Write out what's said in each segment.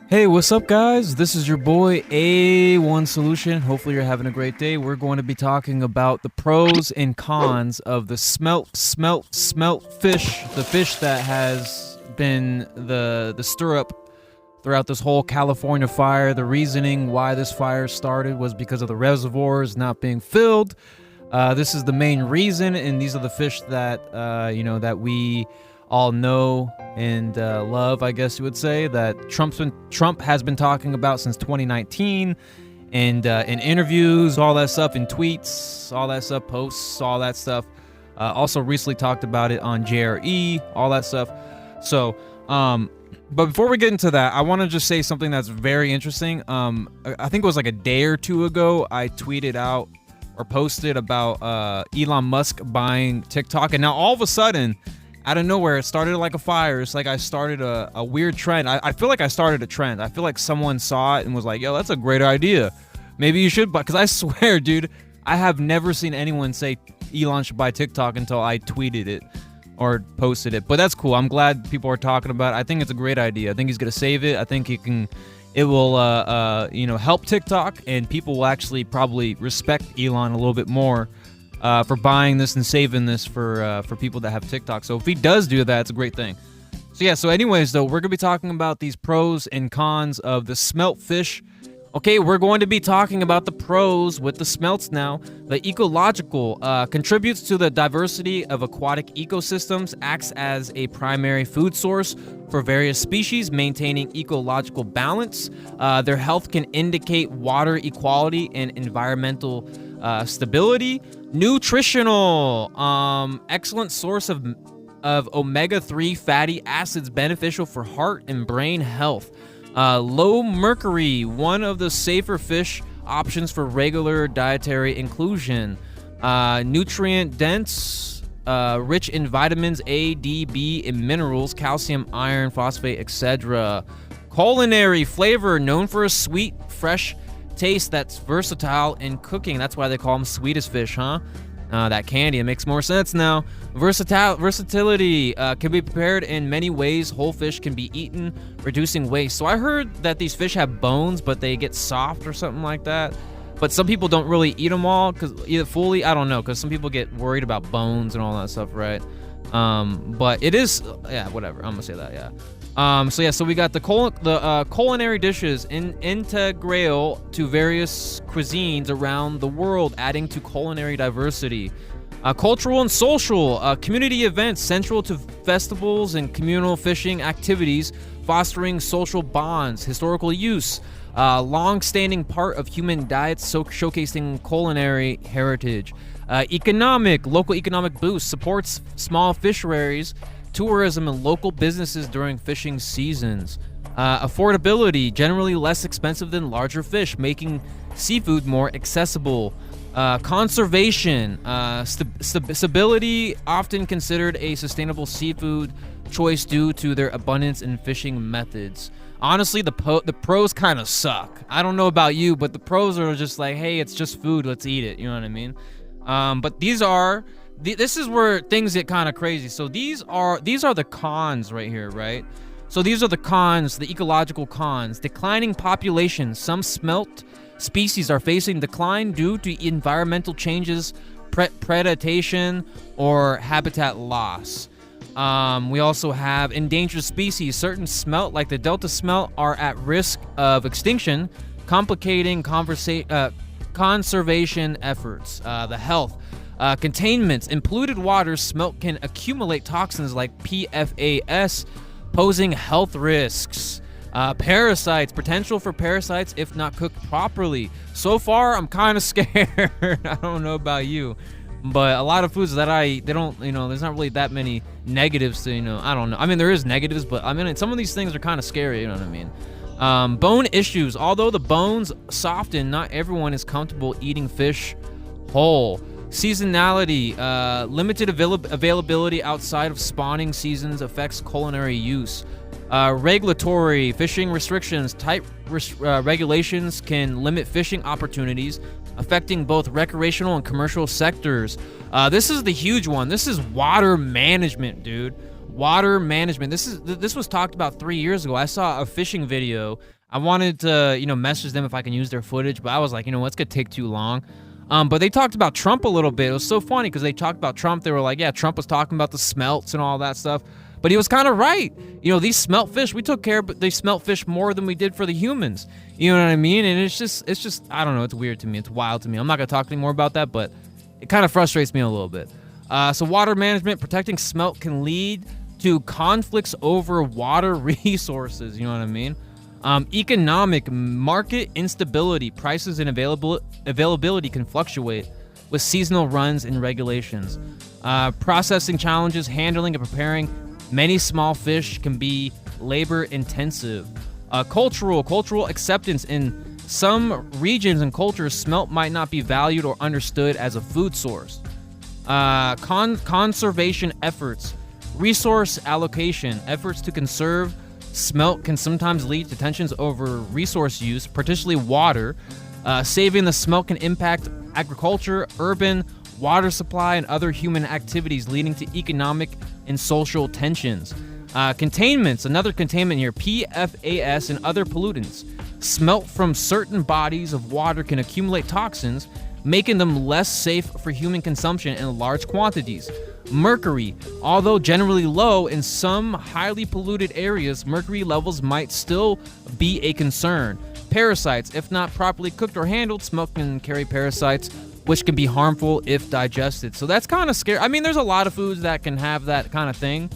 Hey, what's up, guys? This is your boy A1 Solution. Hopefully, you're having a great day. We're going to be talking about the pros and cons of the smelt fish, the fish that has been the stirrup throughout this whole California fire. The reasoning why this fire started was because of the reservoirs not being filled. This is the main reason, and these are the fish that that we all know and love, I guess you would say, that Trump has been talking about since 2019, and in interviews, all that stuff, in tweets, all that stuff, posts, all that stuff. Also recently talked about it on JRE, all that stuff. So, but before we get into that, I want to just say something that's very interesting. I think it was like a day or two ago, I tweeted out or posted about Elon Musk buying TikTok, and now all of a sudden, out of nowhere, it started like a fire. It's like I started a weird trend. I feel like I started a trend. I feel like someone saw it and was like, yo, that's a great idea. Maybe you should buy, because I swear, dude, I have never seen anyone say Elon should buy TikTok until I tweeted it or posted it. But that's cool. I'm glad people are talking about it. I think it's a great idea. I think he's going to save it. I think it will help TikTok, and people will actually probably respect Elon a little bit more for buying this and saving this for people that have TikTok. So if he does do that, it's a great thing. So yeah, so anyways, though, we're going to be talking about these pros and cons of the smelt fish. Okay, we're going to be talking about the pros with the smelts now. The ecological contributes to the diversity of aquatic ecosystems, acts as a primary food source for various species, maintaining ecological balance. Their health can indicate water equality and environmental stability. Nutritional, excellent source of omega-3 fatty acids, beneficial for heart and brain health. Low mercury, one of the safer fish options for regular dietary inclusion. Nutrient dense, rich in vitamins A, D, B, and minerals, calcium, iron, phosphate, etc. Culinary flavor, known for a sweet, fresh taste that's versatile in cooking. That's why they call them sweetest fish, huh? That candy, it makes more sense now. Versatility can be prepared in many ways. Whole fish can be eaten, reducing waste. So I heard that these fish have bones, but they get soft or something like that. But some people don't really eat them all, because either fully, I don't know, because some people get worried about bones and all that stuff, right? But it is, yeah, whatever. I'm gonna say that, yeah. So we got the culinary dishes integral to various cuisines around the world, adding to culinary diversity. Cultural and social, community events central to festivals and communal fishing activities, fostering social bonds. Historical use, long-standing part of human diets, showcasing culinary heritage. Local economic boost, supports small fisheries, tourism, and local businesses during fishing seasons. Affordability, generally less expensive than larger fish, making seafood more accessible. Conservation, stability, often considered a sustainable seafood choice due to their abundance in fishing methods. Honestly, the pros kind of suck. I don't know about you, but the pros are just like, hey, it's just food, let's eat it. You know what I mean? But this is where things get kind of crazy. So these are the cons right here, right? So these are the cons, the ecological cons. Declining population. Some smelt species are facing decline due to environmental changes, predation, or habitat loss. We also have endangered species. Certain smelt, like the Delta smelt, are at risk of extinction, complicating conservation efforts. The health. Containments. In polluted waters, smelt can accumulate toxins like PFAS, posing health risks. Parasites. Potential for parasites if not cooked properly. So far, I'm kind of scared. I don't know about you, but a lot of foods that they don't, there's not really that many negatives to, I don't know. I mean, there is negatives, but I mean, some of these things are kind of scary, you know what I mean? Bone issues. Although the bones soften, not everyone is comfortable eating fish whole. Seasonality, limited availability outside of spawning seasons affects culinary use. Regulatory, fishing restrictions, tight regulations can limit fishing opportunities, affecting both recreational and commercial sectors. This is the huge one. This is water management, dude. Water management. This was talked about 3 years ago. I saw a fishing video. I wanted to, message them if I can use their footage, but I was like, you know what, it's gonna take too long. But they talked about Trump a little bit. It was so funny because they talked about Trump. They were like, yeah, Trump was talking about the smelts and all that stuff. But he was kind of right. These smelt fish, we took care of, they smelt fish more than we did for the humans. You know what I mean? And it's just, I don't know, it's weird to me. It's wild to me. I'm not going to talk anymore about that, but it kind of frustrates me a little bit. So water management, protecting smelt can lead to conflicts over water resources. You know what I mean? Economic market instability, prices and availability can fluctuate with seasonal runs and regulations. Processing challenges, handling and preparing many small fish can be labor intensive. Cultural acceptance in some regions and cultures, smelt might not be valued or understood as a food source. Conservation efforts, resource allocation, efforts to conserve smelt can sometimes lead to tensions over resource use, particularly water. Saving the smelt can impact agriculture, urban water supply, and other human activities, leading to economic and social tensions. Containments, another containment here, PFAS and other pollutants. Smelt from certain bodies of water can accumulate toxins, making them less safe for human consumption in large quantities. Mercury, although generally low in some highly polluted areas, mercury levels might still be a concern. Parasites, if not properly cooked or handled, smelt can carry parasites, which can be harmful if digested. So that's kind of scary. I mean, there's a lot of foods that can have that kind of thing,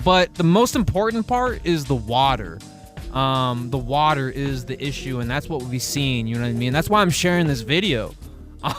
but the most important part is the water. The water is the issue, and that's what we'll be seeing, you know what I mean? That's why I'm sharing this video.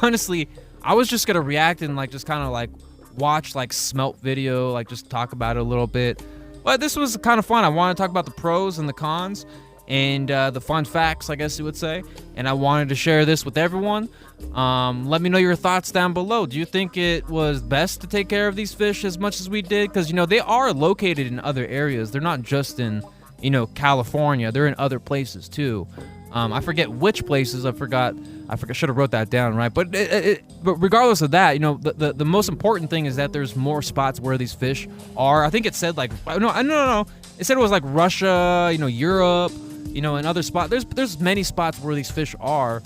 Honestly, I was just gonna react and just kind of watch smelt video, just talk about it a little bit. But this was kind of fun. I want to talk about the pros and the cons and the fun facts, I guess you would say. And I wanted to share this with everyone. Let me know your thoughts down below. Do you think it was best to take care of these fish as much as we did? Because, they are located in other areas. They're not just in, California. They're in other places too. I forget which places. I forgot. Should have wrote that down, right? But but regardless of that, the most important thing is that there's more spots where these fish are. I think it said no. It said it was Russia, Europe, and other spots. There's many spots where these fish are,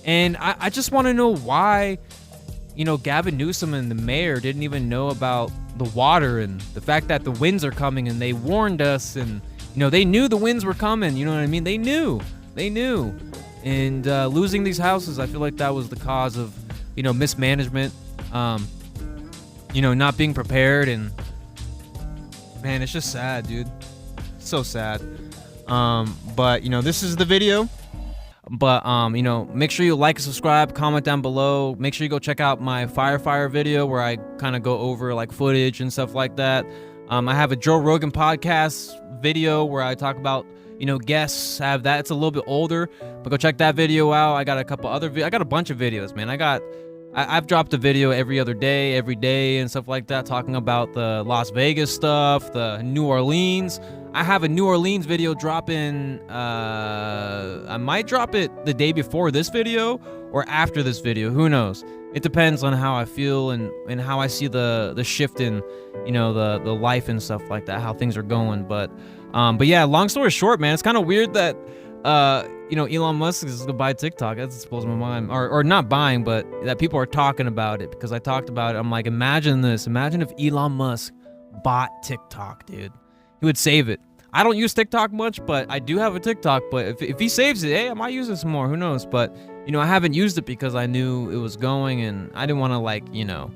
and I just want to know why, Gavin Newsom and the mayor didn't even know about the water and the fact that the winds are coming, and they warned us, and they knew the winds were coming. You know what I mean? They knew. And losing these houses, I feel like that was the cause of, mismanagement, not being prepared. And man, it's just sad, dude. It's so sad. But this is the video. But make sure you like and subscribe, comment down below. Make sure you go check out my fire video where I kind of go over footage and stuff like that. I have a Joe Rogan podcast video where I talk about guests. Have that. It's a little bit older, but go check that video out. I got a couple other I got a bunch of videos, man. I've dropped a video every day and stuff like that, talking about the Las Vegas stuff, the New Orleans. I have a New Orleans video dropping. I might drop it the day before this video or after this video. Who knows? It depends on how I feel and how I see the shift in, the life and stuff like that, how things are going. But yeah, long story short, man, it's kind of weird that, Elon Musk is gonna buy TikTok. That just blows my mind. Or not buying, but that people are talking about it because I talked about it. I'm like, imagine this. Imagine if Elon Musk bought TikTok, dude. He would save it. I don't use TikTok much, but I do have a TikTok. But if he saves it, hey, I might use it some more. Who knows? But, I haven't used it because I knew it was going, and I didn't want to,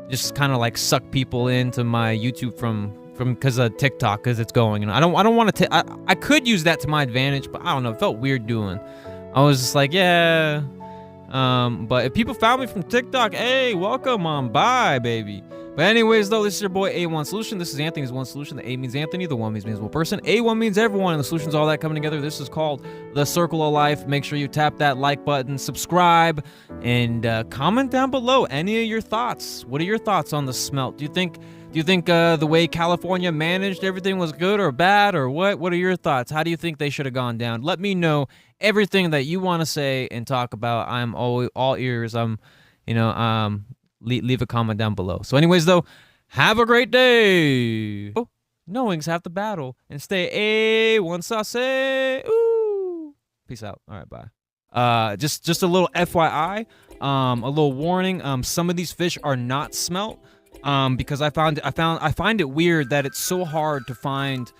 just kind of suck people into my YouTube from because of TikTok, because it's going, and I don't want to. I could use that to my advantage, but I don't know. It felt weird doing. I was just like, yeah. But if people found me from TikTok, hey, welcome on, bye, baby. But anyways, though, this is your boy A1 Solution. This is Anthony's One Solution. The A means Anthony, the 1 means one person. A1 means everyone, and the solution's all that coming together. This is called the Circle of Life. Make sure you tap that like button, subscribe, and comment down below any of your thoughts. What are your thoughts on the smelt? Do you think the way California managed everything was good or bad, or what? What are your thoughts? How do you think they should have gone down? Let me know everything that you want to say and talk about. I'm always all ears. Leave a comment down below. So anyways, though, have a great day. Knowing's half the battle, and stay A1 sauce. Ooh. Peace out. All right, bye. Just a little FYI, a little warning. Some of these fish are not smelt. Because I find it weird that it's so hard to find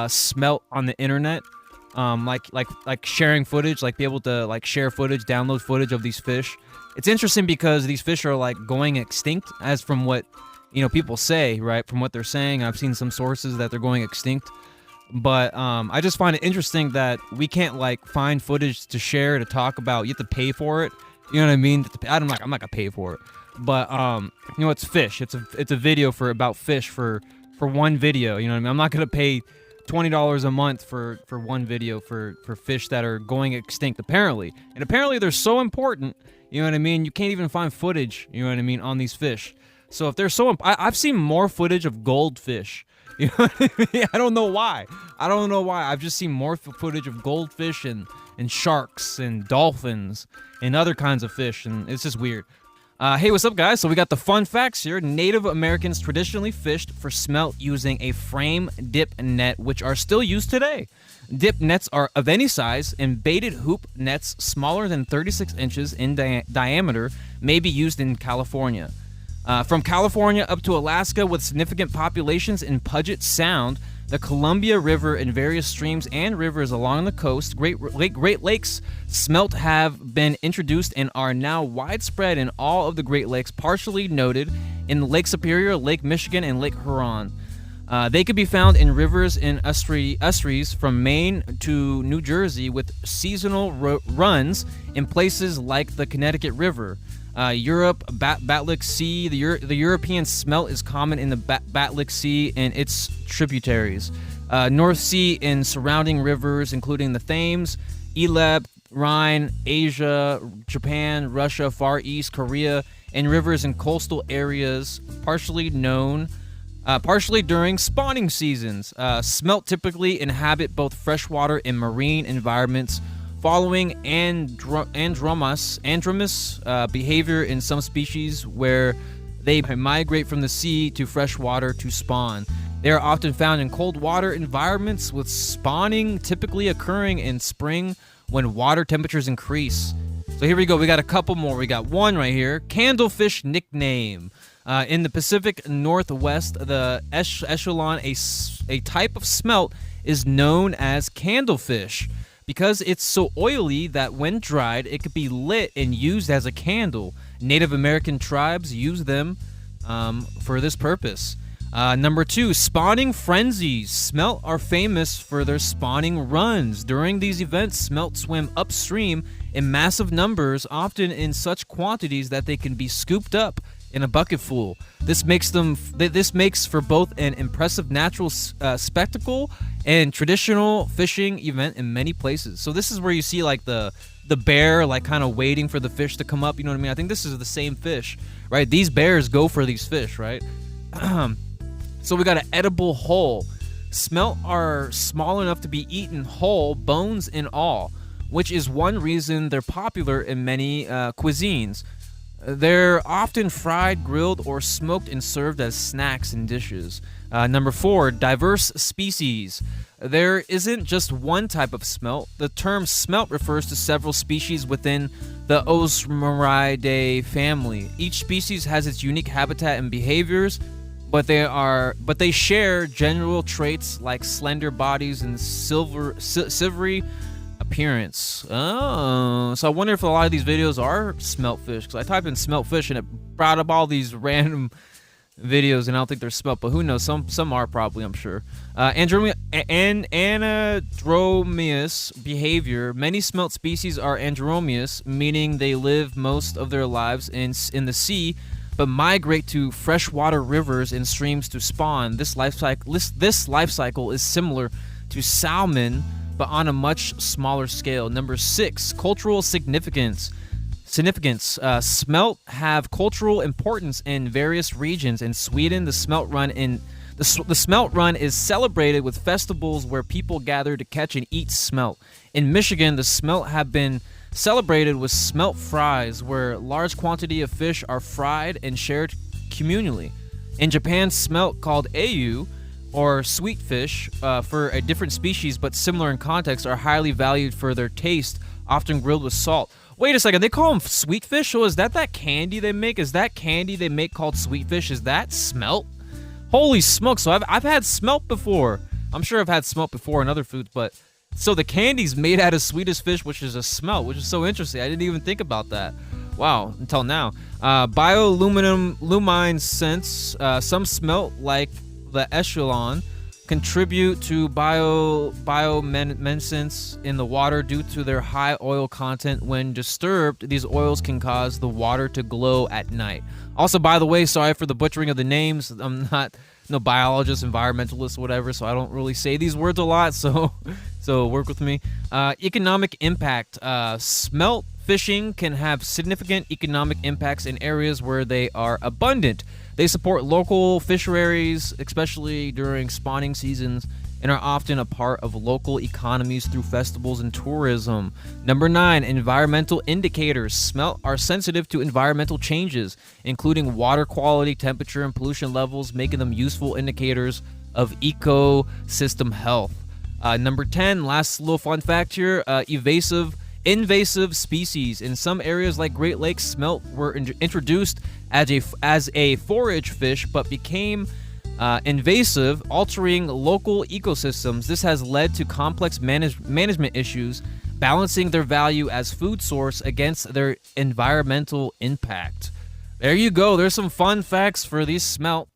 smelt on the internet. Like sharing footage, like be able to like share footage, download footage of these fish. It's interesting because these fish are like going extinct, as from what people say, right? From what they're saying, I've seen some sources that they're going extinct. But I just find it interesting that we can't like find footage to share, to talk about. You have to pay for it. You know what I mean? I'm not gonna pay for it. But it's fish. It's a video about fish for one video. You know what I mean? I'm not gonna pay $20 a month for one video for fish that are going extinct, apparently. And apparently they're so important. You know what I mean? You can't even find footage. You know what I mean, on these fish. So if they're so, I've seen more footage of goldfish. You know what I mean? I don't know why. I've just seen more footage of goldfish and sharks and dolphins and other kinds of fish, and it's just weird. Hey, what's up, guys? So we got the fun facts here. Native Americans traditionally fished for smelt using a frame dip net, which are still used today. Dip nets are of any size, and baited hoop nets smaller than 36 inches in diameter may be used in California. From California up to Alaska, with significant populations in Puget Sound, the Columbia River, and various streams and rivers along the coast, Great Lakes smelt have been introduced and are now widespread in all of the Great Lakes, partially noted in Lake Superior, Lake Michigan, and Lake Huron. They could be found in rivers and estuaries from Maine to New Jersey, with seasonal runs in places like the Connecticut River. Europe, Baltic Sea. The European smelt is common in the Baltic Sea and its tributaries. North Sea and surrounding rivers, including the Thames, Elbe, Rhine, Asia, Japan, Russia, Far East, Korea, and rivers in coastal areas, partially during spawning seasons. Smelt typically inhabit both freshwater and marine environments, following andromous behavior in some species, where they migrate from the sea to freshwater to spawn. They are often found in cold water environments, with spawning typically occurring in spring when water temperatures increase. So here we go. We got a couple more. We got one right here. Candlefish nickname. In the Pacific Northwest, the echelon, a type of smelt, is known as candlefish, because it's so oily that when dried, it could be lit and used as a candle. Native American tribes use them for this purpose. Number 2, spawning frenzies. Smelt are famous for their spawning runs. During these events, smelt swim upstream in massive numbers, often in such quantities that they can be scooped up in a bucketful. This makes for both an impressive natural spectacle and traditional fishing event in many places. So this is where you see like the bear like kind of waiting for the fish to come up. You know what I mean? I think this is the same fish, right? These bears go for these fish, right? So we got an edible whole. Smelt are small enough to be eaten whole, bones and all, which is one reason they're popular in many cuisines. They're often fried, grilled, or smoked and served as snacks and dishes. Number 4, diverse species. There isn't just one type of smelt. The term smelt refers to several species within the Osmeridae family. Each species has its unique habitat and behaviors, but they share general traits like slender bodies and silvery appearance. Oh, so I wonder if a lot of these videos are smelt fish, because I typed in smelt fish and it brought up all these random videos, and I don't think they're smelt, but who knows? Some are probably, I'm sure. Anadromous behavior. Many smelt species are anadromous, meaning they live most of their lives in the sea, but migrate to freshwater rivers and streams to spawn. This life cycle is similar to salmon, but on a much smaller scale. Number 6, cultural significance. Smelt have cultural importance in various regions. In Sweden, the smelt run is celebrated with festivals where people gather to catch and eat smelt. In Michigan, the smelt have been celebrated with smelt fries, where large quantity of fish are fried and shared communally. In Japan, smelt, called ayu, or sweet fish for a different species but similar in context are highly valued for their taste, often grilled with salt. Wait a second, they call them sweet fish? So is that candy they make? Is that candy they make called sweet fish? Is that smelt? Holy smokes, so I've had smelt before. I'm sure I've had smelt before in other foods, but so the candy's made out of sweetest fish, which is a smelt, which is so interesting. I didn't even think about that. Wow, until now. Bioluminescence, some smelt, like the echelon, contribute to bioluminescence in the water due to their high oil content. When disturbed, these oils can cause the water to glow at night. Also, by the way, sorry for the butchering of the names. I'm not no biologist, environmentalist, whatever, so I don't really say these words a lot, so work with me. Economic impact. Smelt fishing can have significant economic impacts in areas where they are abundant. They support local fisheries, especially during spawning seasons, and are often a part of local economies through festivals and tourism. Number 9, environmental indicators. Smelt are sensitive to environmental changes, including water quality, temperature, and pollution levels, making them useful indicators of ecosystem health. Number 10, last little fun fact here, invasive species. In some areas like Great Lakes, smelt were introduced as a forage fish, but became invasive, altering local ecosystems. This has led to complex management issues, balancing their value as food source against their environmental impact. There you go. There's some fun facts for these smelt.